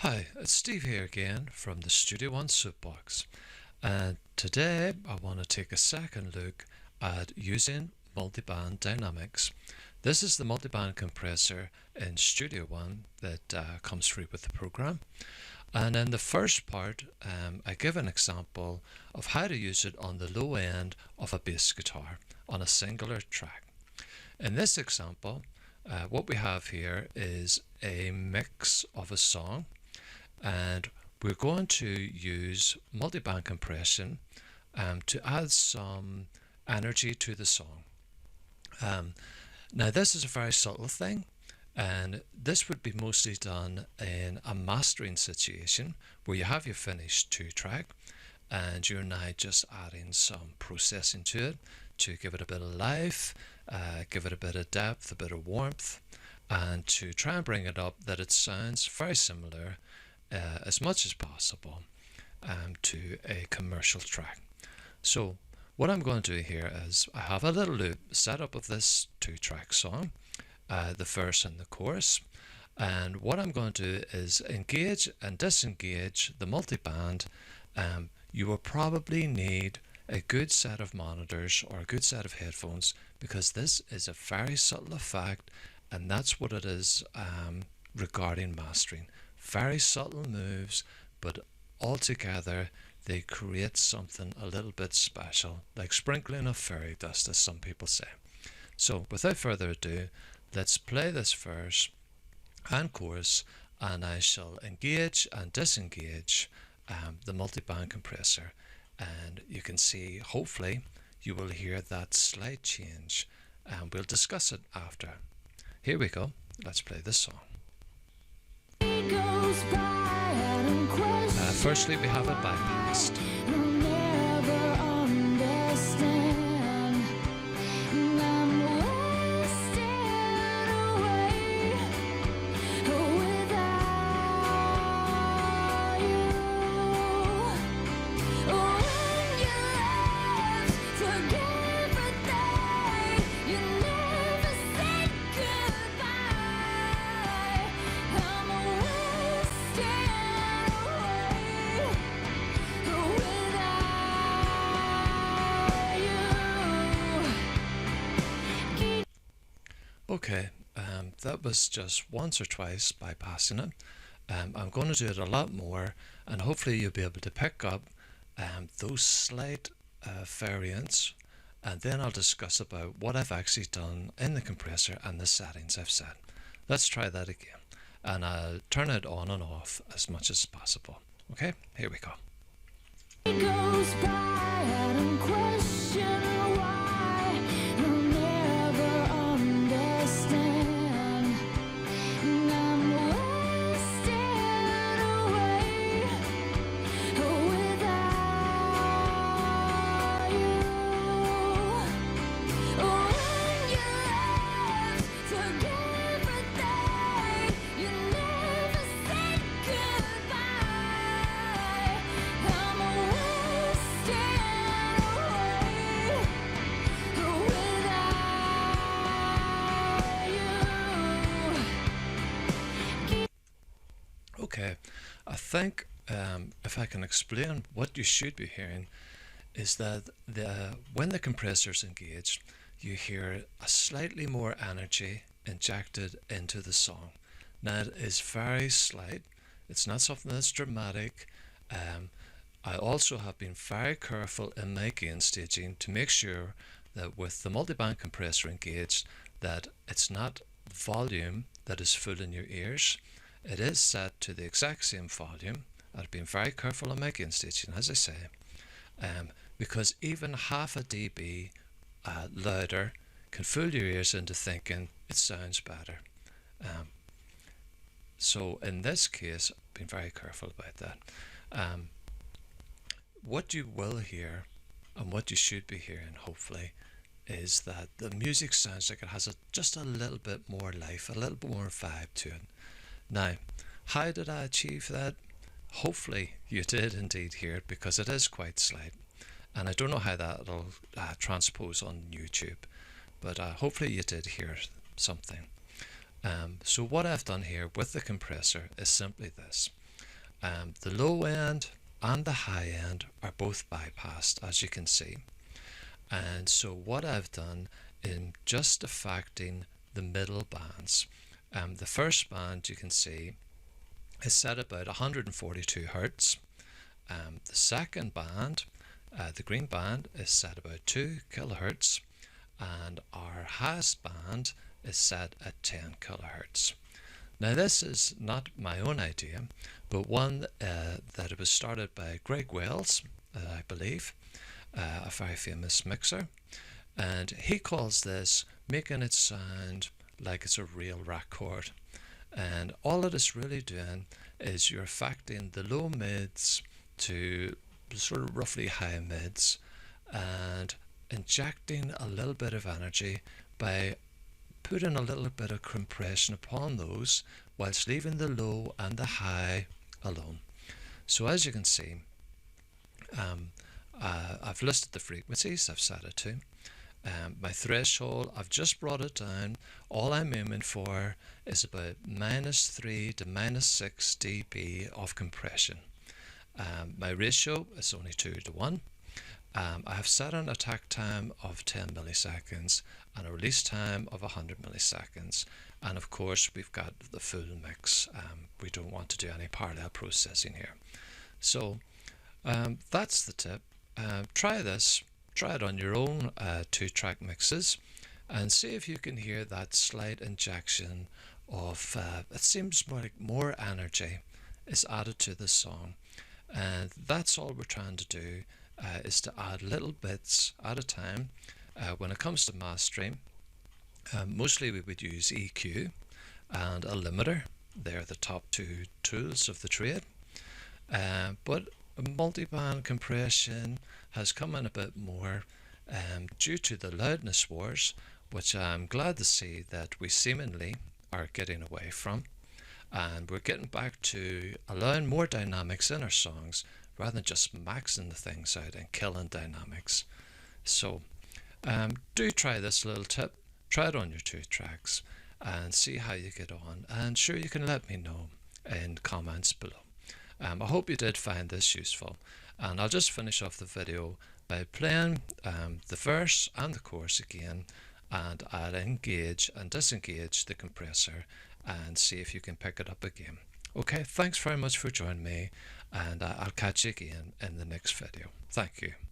Hi, it's Steve here again from the Studio One Soapbox, and today I want to take a second look at using multiband dynamics. This is the multiband compressor in Studio One that comes free with the program. And in the first part, I give an example of how to use it on the low end of a bass guitar on a singular track. In this example, what we have here is a mix of a song, and we're going to use multiband compression to add some energy to the song. Now this is a very subtle thing, and this would be mostly done in a mastering situation where you have your finished 2-track and you're now just adding some processing to it to give it a bit of life, give it a bit of depth, a bit of warmth, and to try and bring it up that it sounds very similar as much as possible to a commercial track. So what I'm going to do here is I have a little loop set up of this 2-track song, the verse and the chorus, and what I'm going to do is engage and disengage the multiband. You will probably need a good set of monitors or a good set of headphones, because this is a very subtle effect, and that's what it is regarding mastering. Very subtle moves, but altogether they create something a little bit special, like sprinkling of fairy dust, as some people say. So without further ado, let's play this verse and chorus, and I shall engage and disengage the multiband compressor, and you can see, hopefully you will hear that slight change, and we'll discuss it after. Here we go, let's play this song. Firstly, we have it bypassed. Okay, that was just once or twice bypassing it. I'm going to do it a lot more, and hopefully you'll be able to pick up those slight variants, and then I'll discuss about what I've actually done in the compressor and the settings I've set. Let's try that again, and I'll turn it on and off as much as possible. Okay, here we go. It goes by, I don't question why, you'll never understand, and I'm wasting away without you. When you left, took everything, you never said goodbye. I'm wasting away without you. Okay, I think if I can explain what you should be hearing is that when the compressor is engaged, you hear a slightly more energy injected into the song. Now it is very slight, it's not something that's dramatic. I also have been very careful in my gain staging to make sure that with the multiband compressor engaged, that it's not volume that is full in your ears. It is set to the exact same volume. I've been very careful in my gain staging, as I say, because even half a dB louder can fool your ears into thinking it sounds better. So in this case, I've been very careful about that. What you will hear, and what you should be hearing hopefully, is that the music sounds like it has just a little bit more life, a little bit more vibe to it. Now, how did I achieve that? Hopefully you did indeed hear it, because it is quite slight, and I don't know how that'll transpose on YouTube, but hopefully you did hear something. So what I've done here with the compressor is simply this. The low end and the high end are both bypassed, as you can see. And so what I've done in just affecting the middle bands, the first band you can see is set about 142 hertz. The second band, the green band, is set about 2 kilohertz, and our highest band is set at 10 kilohertz. Now this is not my own idea, but one that was started by Greg Wells, I believe, a very famous mixer, and he calls this making it sound like it's a real record. And all it is really doing is you're affecting the low mids to sort of roughly high mids and injecting a little bit of energy by putting a little bit of compression upon those whilst leaving the low and the high alone. So as you can see, I've listed the frequencies I've set it to. My threshold, I've just brought it down. All I'm aiming for is about -3 to -6 dB of compression. My ratio is only 2 to 1. I have set an attack time of 10 milliseconds and a release time of 100 milliseconds. And of course, we've got the full mix. We don't want to do any parallel processing here. So that's the tip. Try this. Try it on your own 2-track mixes and see if you can hear that slight injection of, it seems like more energy is added to the song. And that's all we're trying to do, is to add little bits at a time. When it comes to mastering, mostly we would use EQ and a limiter. They're the top 2 tools of the trade. But multiband compression has come in a bit more due to the loudness wars, which I'm glad to see that we seemingly are getting away from, and we're getting back to allowing more dynamics in our songs rather than just maxing the things out and killing dynamics. So do try this little tip. Try it on your 2 tracks and see how you get on, and sure, you can let me know in comments below. I hope you did find this useful, and I'll just finish off the video by playing the verse and the chorus again, and I'll engage and disengage the compressor and see if you can pick it up again. Okay, thanks very much for joining me, and I'll catch you again in the next video. Thank you.